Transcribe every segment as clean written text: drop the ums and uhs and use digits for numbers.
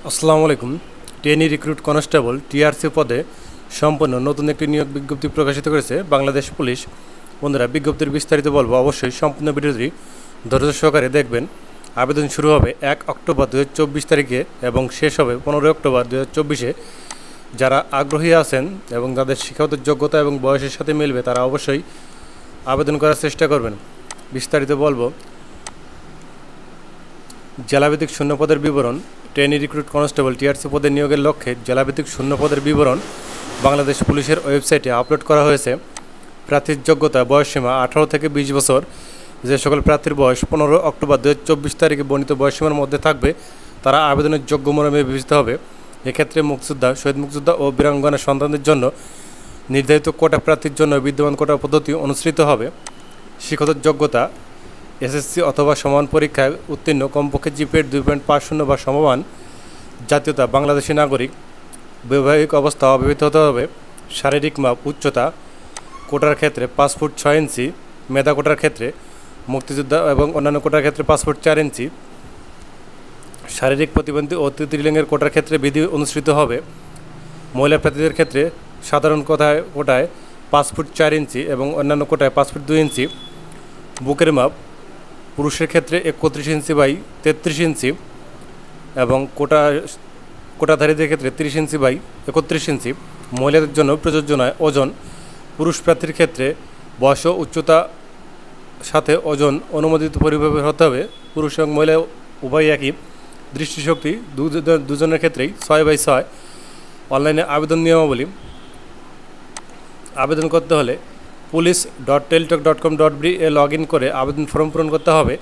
আসসালামু আলাইকুম। Trainee recruit constable TRC পদে সম্পন্ন নতুন একটি নিয়োগ বিজ্ঞপ্তি প্রকাশিত করেছে বাংলাদেশ পুলিশ। বন্ধুরা, বিজ্ঞপ্তির বিস্তারিত বলবো, অবশ্যই সম্পূর্ণ ভিডিওটি ধৈর্য সহকারে দেখবেন। আবেদন শুরু হবে 1 অক্টোবর 2024 তারিখে এবং শেষ হবে 15 অক্টোবর 2024-এ। যারা আগ্রহী আছেন এবং যাদের শিক্ষাগত যোগ্যতা এবং বয়সের সাথে মিলবে তারা অবশ্যই আবেদন করার চেষ্টা করবেন। বিস্তারিত বলবো। জেলাভিত্তিক শূন্যপদের বিবরণ। ট্রেনি রিক্রুট কনস্টেবল টিআরসি পদে নিয়োগের লক্ষ্যে জেলাভিত্তিক শূন্যপদের বিবরণ বাংলাদেশ পুলিশের ওয়েবসাইটে আপলোড করা হয়েছে। প্রার্থীর যোগ্যতা, বয়সসীমা 18 থেকে 20 বছর। যে সকল প্রার্থীর বয়স 15 অক্টোবর 2024 তারিখে বর্ণিত বয়সসীমার মধ্যে থাকবে তারা আবেদনের যোগ্য মর্মে বিবেচিত হবে। এক্ষেত্রে মুক্তিযোদ্ধা, শহীদ মুক্তিযোদ্ধা ও বীরাঙ্গনা সন্তানদের জন্য নির্ধারিত কোটা প্রার্থীর জন্য বিদ্যমান কোটা পদ্ধতি অনুসৃত হবে। শিক্ষাগত যোগ্যতা, এসএসসি অথবা সমান পরীক্ষায় উত্তীর্ণ, কমপক্ষে জিপিএ 2.50 বা সমমান। জাতীয়তা বাংলাদেশী নাগরিক। বৈবাহিক অবস্থা অবিবাহিত হতে হবে। শারীরিক মাপ, উচ্চতা কোটার ক্ষেত্রে 5 ফুট 6 ইঞ্চি, মেধা কোটার ক্ষেত্রে, মুক্তিযোদ্ধা এবং অন্যান্য কোটার ক্ষেত্রে 5 ফুট 4 ইঞ্চি। শারীরিক প্রতিবন্ধী ও তৃতীয় কোটার ক্ষেত্রে বিধি অনুসৃত হবে। মহিলা প্রার্থীদের ক্ষেত্রে সাধারণ কোটায় 5 ফুট 4 ইঞ্চি এবং অন্যান্য কোটায় 5 ফুট 2 ইঞ্চি। বুকের মাপ পুরুষের ক্ষেত্রে 31 ইঞ্চি বাই 33 ইঞ্চি এবং কোটাধারীদের ক্ষেত্রে 30 ইঞ্চি বাই 31 ইঞ্চি। মহিলাদের জন্য প্রযোজ্য নয়। ওজন পুরুষ প্রার্থীর ক্ষেত্রে বয়স ও উচ্চতা সাথে ওজন অনুমোদিত পরিমাপের হতে হবে। পুরুষ এবং মহিলা উভয় একই। দৃষ্টিশক্তি দুজনের ক্ষেত্রেই 6/6। অনলাইনে আবেদন নিয়মাবলী। আবেদন করতে হলে police.teletalk.com.br এ লগ ইন করে আবেদন ফর্ম পূরণ করতে হবে।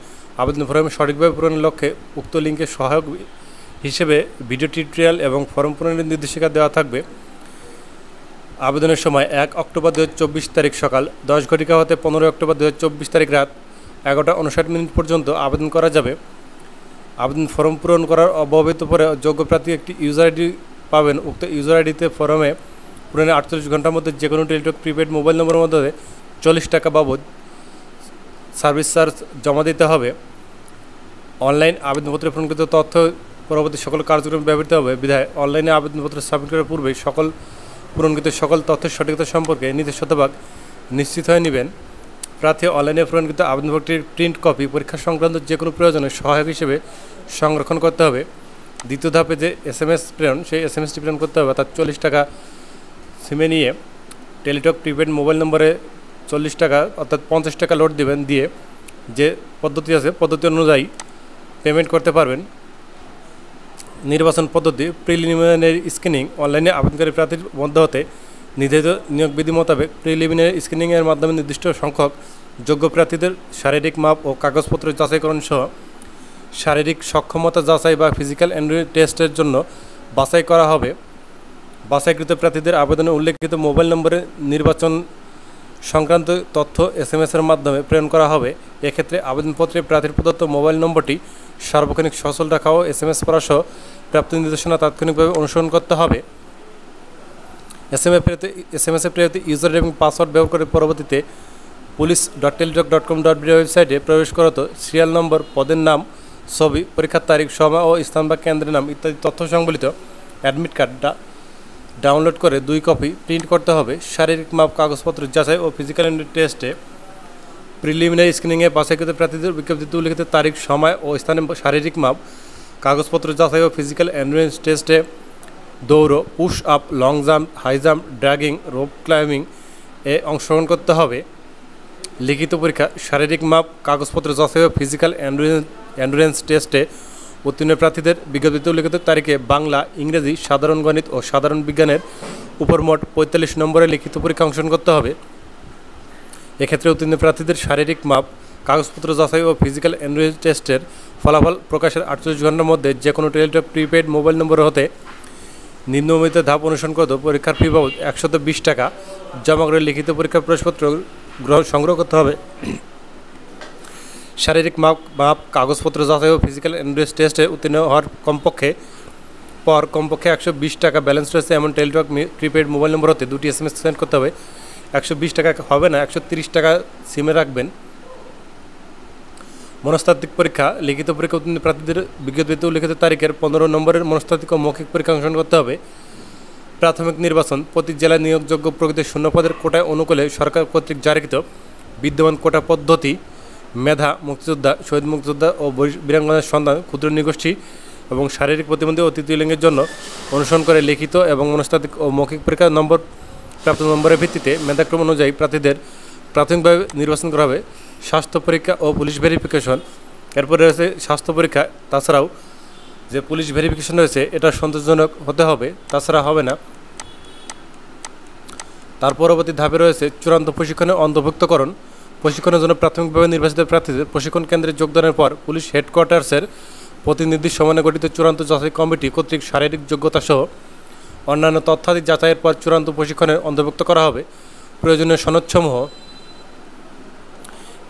আবেদন ফর্ম সঠিকভাবে পূরণের লক্ষ্যে উক্ত লিঙ্কে সহায়ক হিসেবে ভিডিও টিউটোরিয়াল এবং ফর্ম পূরণের নির্দেশিকা দেওয়া থাকবে। আবেদনের সময় 1 অক্টোবর 2024 তারিখ সকাল 10 ঘটিকা হতে 15 অক্টোবর 2024 তারিখ রাত 11:59 পর্যন্ত আবেদন করা যাবে। আবেদন ফর্ম পূরণ করার অব্যবহিত পরে যোগ্য প্রার্থী একটি ইউজার আইডি পাবেন। উক্ত ইউজার আইডিতে ফর্মে পূরণে 48 ঘন্টার মধ্যে যে কোনো টেলিটক প্রিপেড মোবাইল নম্বরের মধ্যে 40 টাকা বাবদ সার্ভিস চার্জ জমা দিতে হবে। অনলাইন আবেদনপত্রে পূরণকৃত তথ্য পরবর্তী সকল কার্যক্রমে ব্যবহৃত হবে বিধায় অনলাইনে আবেদনপত্র সাবমিট করার পূর্বে পূরণকৃত সকল তথ্যের সঠিকতা সম্পর্কে নিজের শতভাগ নিশ্চিত হয়ে নেবেন। প্রার্থী অনলাইনে পূরণকৃত আবেদনপত্রের প্রিন্ট কপি পরীক্ষা সংক্রান্ত যে কোনো প্রয়োজনে সহায়ক হিসেবে সংরক্ষণ করতে হবে। দ্বিতীয় ধাপে যে SMS প্রেরণ, সেই SMSটি প্রেরণ করতে হবে। তার 40 টাকা সিমে নিয়ে টেলিটক প্রিপেড মোবাইল নম্বরে 40 টাকা অর্থাৎ 50 টাকা লোড দেবেন। দিয়ে যে পদ্ধতি আছে পদ্ধতি অনুযায়ী পেমেন্ট করতে পারবেন। নির্বাচন পদ্ধতি প্রিলিমিনারি স্ক্রিনিং। অনলাইনে আবেদনকারী প্রার্থীর মধ্যে হতে নির্ধারিত নিয়োগ বিধি মোতাবেক প্রিলিমিনারি স্ক্রিনিংয়ের মাধ্যমে নির্দিষ্ট সংখ্যক যোগ্য প্রার্থীদের শারীরিক মাপ ও কাগজপত্র যাচাইকরণ সহ শারীরিক সক্ষমতা যাচাই বা ফিজিক্যাল এন্ডুরেন্স টেস্টের জন্য বাছাই করা হবে। বাছাইকৃত প্রার্থীদের আবেদনে উল্লেখিত মোবাইল নম্বরে নির্বাচন সংক্রান্ত তথ্য SMS-এর মাধ্যমে প্রেরণ করা হবে। এক্ষেত্রে আবেদনপত্রে প্রার্থীর প্রদত্ত মোবাইল নম্বরটি সার্বক্ষণিক সচল রাখা ও SMS পড়া সহ প্রাপ্ত নির্দেশনা তাৎক্ষণিকভাবে অনুসরণ করতে হবে। SMS-এ প্রেরিত ইউজার এবং পাসওয়ার্ড ব্যবহার করে পরবর্তীতে police.teletalk.com.br ওয়েবসাইটে প্রবেশ করত সিরিয়াল নম্বর, পদের নাম, ছবি, পরীক্ষার তারিখ, সময় ও স্থান বা কেন্দ্রের নাম ইত্যাদি তথ্য সংবলিত অ্যাডমিট কার্ডটা ডাউনলোড করে 2 কপি প্রিন্ট করতে হবে। শারীরিক মাপ, কাগজপত্র যাচাই ও ফিজিক্যাল টেস্টে প্রিলিমিনারি স্ক্রিনিংয়ে বাছাইকৃত প্রার্থীদের বিজ্ঞপ্তিতে উল্লেখিত তারিখ, সময় ও স্থানে শারীরিক মাপ, কাগজপত্র যাচাই ও ফিজিক্যাল এন্ডুরেন্স টেস্টে দৌড়, push up, long jump, high jump, dragging, rope climbing এ অংশগ্রহণ করতে হবে। লিখিত পরীক্ষা, শারীরিক মাপ, কাগজপত্র যাচাই ও ফিজিক্যাল এন্ডুরেন্স টেস্টে উত্তীর্ণ প্রার্থীদের বিজ্ঞপ্তিতে উল্লেখিত তারিখে বাংলা, ইংরেজি, সাধারণ গণিত ও সাধারণ বিজ্ঞানের উপর মোট 45 নম্বরের লিখিত পরীক্ষা অংশগ্রহণ করতে হবে। এক্ষেত্রে উত্তীর্ণ প্রার্থীদের শারীরিক মাপ, কাগজপত্র যাচাই ও ফিজিক্যাল এন্ডুরেন্স টেস্টের ফলাফল প্রকাশের 48 ঘন্টার মধ্যে যে কোনো টেলিটক প্রিপেড মোবাইল নম্বর হতে নিম্নলিখিত ধাপ অনুসরণ করতে পরীক্ষার ফি বাবদ 120 টাকা জমা করে লিখিত পরীক্ষার প্রবেশপত্র সংগ্রহ করতে হবে। শারীরিক মাপ, কাগজপত্র যাচাই ও ফিজিক্যাল এন্ডুরেন্স টেস্টে উত্তীর্ণ হওয়ার কমপক্ষে 120 টাকা ব্যালেন্স রয়েছে এমন টেলিটক প্রিপেড মোবাইল নম্বর হতে 2টি SMS সেন্ড করতে হবে। 120 টাকা হবে না, 130 টাকা সিমে রাখবেন। মনস্তাত্ত্বিক পরীক্ষা লিখিত পরীক্ষা উত্তীর্ণ প্রার্থীদের বিজ্ঞপ্তিতে উল্লিখিত তারিখের 15 নম্বরের মনস্তাত্ত্বিক ও মৌখিক পরীক্ষা অংশগ্রহণ করতে হবে। প্রাথমিক নির্বাচন প্রতি জেলায় নিয়োগযোগ্য প্রকৃতির শূন্যপদের কোটায় অনুকূলে সরকার কর্তৃক জারিকৃত বিদ্যমান কোটা পদ্ধতি মেধা, মুক্তিযোদ্ধা, শহীদ মুক্তিযোদ্ধা ও বীরাঙ্গনার সন্তান, ক্ষুদ্র নৃগোষ্ঠী এবং শারীরিক প্রতিবন্ধী ও তৃতীয় লিঙ্গের জন্য অনুসরণ করে লিখিত এবং মনস্তাত্ত্বিক ও মৌখিক পরীক্ষার প্রাপ্ত নম্বরের ভিত্তিতে মেধাক্রম অনুযায়ী প্রার্থীদের প্রাথমিকভাবে নির্বাচন করা হবে। স্বাস্থ্য পরীক্ষা ও পুলিশ ভেরিফিকেশন, এরপরে রয়েছে স্বাস্থ্য পরীক্ষা। তাছাড়াও যে পুলিশ ভেরিফিকেশন রয়েছে এটা সন্তোষজনক হতে হবে, তাছাড়া হবে না। তার পরবর্তী ধাপে রয়েছে চূড়ান্ত প্রশিক্ষণে অন্তর্ভুক্তকরণ। প্রশিক্ষণের জন্য প্রাথমিকভাবে নির্বাচিত প্রার্থীদের প্রশিক্ষণ কেন্দ্রে যোগদানের পর পুলিশ হেডকোয়ার্টার্সের প্রতিনিধি সমন্বয়ে গঠিত চূড়ান্ত যাচাই কমিটি কর্তৃক শারীরিক যোগ্যতা সহ অন্যান্য তথ্যাদি যাচাইয়ের পর চূড়ান্ত প্রশিক্ষণে অন্তর্ভুক্ত করা হবে। প্রয়োজনীয় সনদসমূহ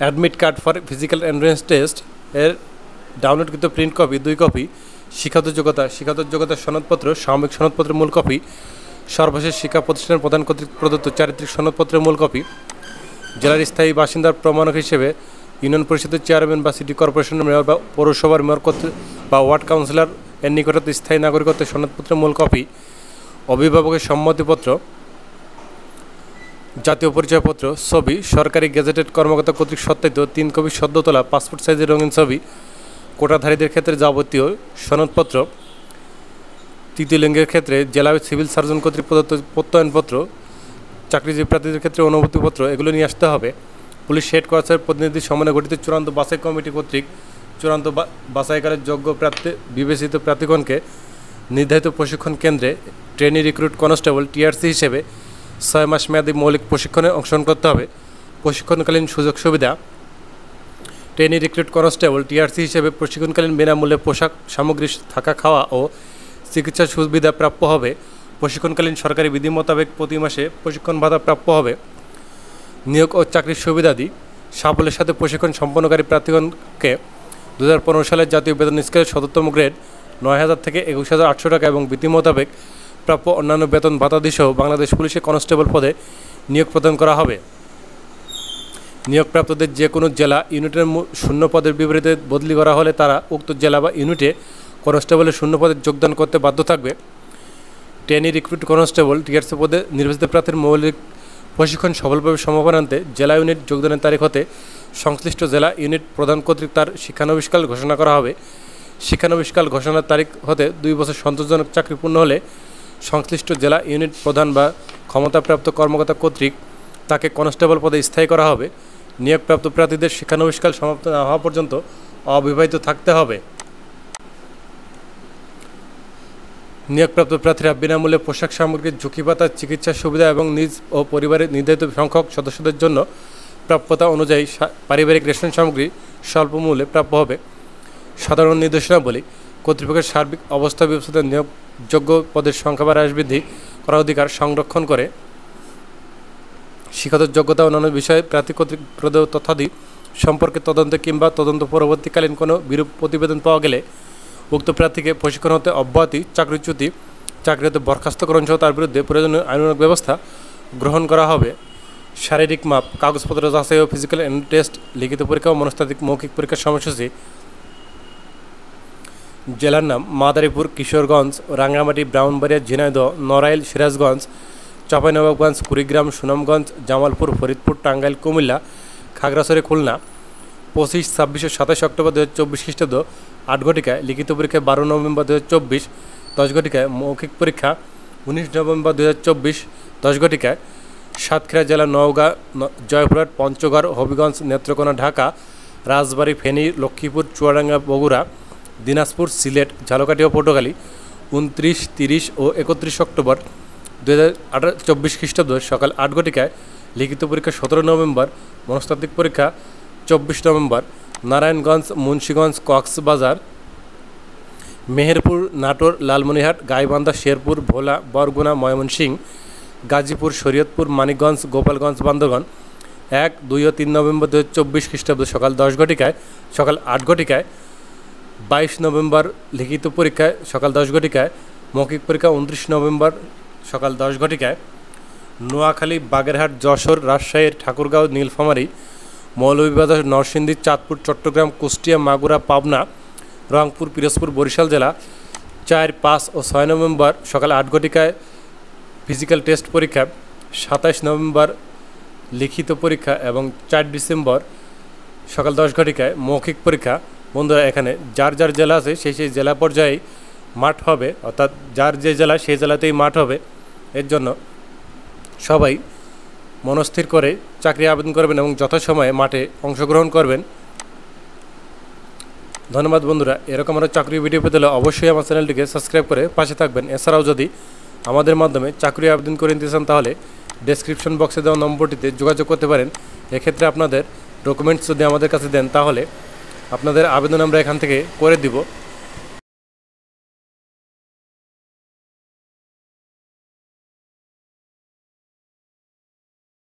admit card for physical entrance test এর ডাউনলোডকৃত প্রিন্ট কপি 2 কপি, শিক্ষাগত যোগ্যতার সনদপত্র, সাময়িক সনদপত্রের মূল কপি, সর্বশেষ শিক্ষা প্রতিষ্ঠানের প্রধান কর্তৃক প্রদত্ত চারিত্রিক সনদপত্রের মূল কপি, জেলার স্থায়ী বাসিন্দার প্রমাণক হিসেবে ইউনিয়ন পরিষদের চেয়ারম্যান বা সিটি কর্পোরেশনের মেয়র বা পৌরসভার মেয়র বা ওয়ার্ড কাউন্সিলর এর নিকটত স্থায়ী নাগরিকত্বের সনদপত্রের মূল কপি, অভিভাবকের সম্মতিপত্র, জাতীয় পরিচয়পত্র, ছবি, সরকারি গেজেটেড কর্মকর্তা কর্তৃক সত্যায়িত 3 কপি সদ্য তোলা পাসপোর্ট সাইজের রঙিন ছবি, কোটাধারীদের ক্ষেত্রে যাবতীয় সনদপত্র, তৃতীয় লিঙ্গের ক্ষেত্রে জেলা সিভিল সার্জন কর্তৃক প্রদত্ত প্রত্যয়নপত্র, চাকরিজীবী প্রার্থীদের ক্ষেত্রে অনুমতিপত্র, এগুলো নিয়ে আসতে হবে। পুলিশ হেডকোয়ার্টার্সের প্রতিনিধি সমন্বয়ে গঠিত চূড়ান্ত বাছাই কমিটি কর্তৃক চূড়ান্ত বাছাইকালের যোগ্য বিবেচিত প্রার্থীগণকে নির্ধারিত প্রশিক্ষণ কেন্দ্রে ট্রেনি রিক্রুট কনস্টেবল টিআরসি হিসেবে 6 মাস মেয়াদী মৌলিক প্রশিক্ষণে অংশগ্রহণ করতে হবে। প্রশিক্ষণকালীন সুযোগ সুবিধা: ট্রেনি রিক্রুট কনস্টেবল টিআরসি হিসেবে প্রশিক্ষণকালীন বিনামূল্যে পোশাক সামগ্রী, থাকা, খাওয়া ও চিকিৎসা সুবিধা প্রাপ্য হবে। প্রশিক্ষণকালীন সরকারি বিধি মোতাবেক প্রতি মাসে প্রশিক্ষণ ভাতা প্রাপ্য হবে। নিয়োগ ও চাকরির সুবিধাদি: সাফল্যের সাথে প্রশিক্ষণ সম্পন্নকারী প্রার্থীগণকে 2015 সালের জাতীয় বেতন স্কেলের 17তম গ্রেড 9,000 থেকে 21,800 টাকা এবং বিধি মোতাবেক প্রাপ্য অন্যান্য বেতন ভাতাদি সহ বাংলাদেশ পুলিশে কনস্টেবল পদে নিয়োগ প্রদান করা হবে। নিয়োগপ্রাপ্তদের যে কোনো জেলা ইউনিটের শূন্য পদের বিপরীতে বদলি করা হলে তারা উক্ত জেলা বা ইউনিটে কনস্টেবলের শূন্য পদে যোগদান করতে বাধ্য থাকবে। ট্রেনি রিক্রুট কনস্টেবল টিআরসি পদে নির্বাচিত প্রার্থীর মৌলিক প্রশিক্ষণ সফলভাবে সমাপন আনতে জেলা ইউনিট যোগদানের তারিখ হতে সংশ্লিষ্ট জেলা ইউনিট প্রধান কর্তৃক তার শিক্ষানবিশকাল ঘোষণা করা হবে। শিক্ষানবিশকাল ঘোষণার তারিখ হতে 2 বছর সন্তোষজনক চাকরি পূর্ণ হলে সংশ্লিষ্ট জেলা ইউনিট প্রধান বা ক্ষমতাপ্রাপ্ত কর্মকর্তা কর্তৃক তাকে কনস্টেবল পদে স্থায়ী করা হবে। নিয়োগপ্রাপ্ত প্রার্থীদের শিক্ষানবিশকাল সমাপ্ত না হওয়া পর্যন্ত অবিবাহিত থাকতে হবে। নিয়োগপ্রাপ্ত প্রার্থীরা বিনামূল্যে পোশাক সামগ্রী, ঝুঁকি ভাতা, চিকিৎসা সুবিধা এবং নিজ ও পরিবারের নির্ধারিত সংখ্যক সদস্যদের জন্য প্রাপ্যতা অনুযায়ী পারিবারিক রেশন সামগ্রী স্বল্প মূল্যে প্রাপ্য হবে। সাধারণ নির্দেশনাবলী: কর্তৃপক্ষের সার্বিক অবস্থা বিবেচনায় নিয়োগযোগ্য পদের সংখ্যা বা হ্রাস বৃদ্ধি করার অধিকার সংরক্ষণ করে শিক্ষাগত যোগ্যতা অন্যান্য বিষয়ে প্রার্থী কর্তৃক প্রদত্ত তথ্যাদি সম্পর্কে তদন্ত কিংবা তদন্ত পরবর্তীকালীন কোনো বিরূপ প্রতিবেদন পাওয়া গেলে উক্ত প্রার্থীকে প্রশিক্ষণ হতে অব্যাহতি, চাকরিচ্যুতি, চাকরি হতে বরখাস্তকরণ সহ তার বিরুদ্ধে প্রয়োজনীয় আইনানুগ ব্যবস্থা গ্রহণ করা হবে। শারীরিক মাপ, কাগজপত্র যাচাই ও ফিজিক্যাল টেস্ট, লিখিত পরীক্ষা ও মনস্তাত্ত্বিক মৌখিক পরীক্ষার সময়সূচি: জেলার নাম: মাদারীপুর, কিশোরগঞ্জ, রাঙ্গামাটি, ব্রাহ্মণবাড়িয়া, ঝিনাইদহ, নড়াইল, সিরাজগঞ্জ, চাঁপাইনবাবগঞ্জ, কুড়িগ্রাম, সুনামগঞ্জ, জামালপুর, ফরিদপুর, টাঙ্গাইল, কুমিল্লা, খাগড়াছড়ি, খুলনা। 25, 26 ও 27 অক্টোবর 2024 খ্রিস্টাব্দ 8 ঘটিকায় লিখিত পরীক্ষা, 12 নভেম্বর 2024 10 ঘটিকায় মৌখিক পরীক্ষা, 19 নভেম্বর 2024 10 ঘটিকায়। সাতক্ষীরা জেলা: নওগাঁ, জয়পুরহাট, পঞ্চগড়, হবিগঞ্জ, নেত্রকোনা, ঢাকা, রাজবাড়ী, ফেনী, লক্ষ্মীপুর, চুয়াডাঙ্গা, বগুড়া, দিনাজপুর, সিলেট, ঝালকাঠি ও পটুয়াখালী। 29, 30 ও 31 অক্টোবর 2024 খ্রিস্টাব্দ সকাল 8 ঘটিকায় লিখিত পরীক্ষা, 17 নভেম্বর। মনস্তাত্ত্বিক পরীক্ষা 24 নভেম্বর। নারায়ণগঞ্জ, মুন্সিগঞ্জ, কক্সবাজার, মেহেরপুর, নাটোর, লালমনিরহাট, গাইবান্ধা, শেরপুর, ভোলা, বরগুনা, ময়মনসিংহ, গাজীপুর, শরীয়তপুর, মানিকগঞ্জ, গোপালগঞ্জ, বান্দরবান। 1, 2 ও 3 নভেম্বর 2024 খ্রিস্টাব্দ সকাল 10 ঘটিকায়, সকাল 8 ঘটিকায়। 22 নভেম্বর লিখিত পরীক্ষায় সকাল 10 ঘটিকায়। মৌখিক পরীক্ষা 29 নভেম্বর সকাল 10 ঘটিকায়। নোয়াখালী, বাগেরহাট, যশোর, রাজশাহীর ঠাকুরগাঁও, নীলফামারী মৌলভীবাজার, নরসিংদী, চাঁদপুর, চট্টগ্রাম, কুষ্টিয়া, মাগুরা, পাবনা, রংপুর, পিরোজপুর, বরিশাল জেলা 4, 5 ও 6 নভেম্বর সকাল 8 ঘটিকায় ফিজিক্যাল টেস্ট পরীক্ষা, 27 নভেম্বর লিখিত পরীক্ষা এবং 4 ডিসেম্বর সকাল 10 ঘটিকায় মৌখিক পরীক্ষা। বন্ধুরা, এখানে যার যার জেলা আছে সেই জেলা পর্যায়ে মাঠ হবে, অর্থাৎ যার যে জেলা সেই জেলাতেই মাঠ হবে। এর জন্য সবাই মনস্থির করে চাকরি আবেদন করবেন এবং যথাসময়ে মাঠে অংশগ্রহণ করবেন। ধন্যবাদ বন্ধুরা। এরকম আরও চাকরি ভিডিও পেতে হলে অবশ্যই আমার চ্যানেলটিকে সাবস্ক্রাইব করে পাশে থাকবেন। এছাড়াও যদি আমাদের মাধ্যমে চাকরি আবেদন করে নিতে চান তাহলে ডেসক্রিপশন বক্সে দেওয়া নম্বরটিতে যোগাযোগ করতে পারেন। এক্ষেত্রে আপনাদের ডকুমেন্টস যদি আমাদের কাছে দেন তাহলে আপনাদের আবেদন আমরা এখান থেকে করে দিব।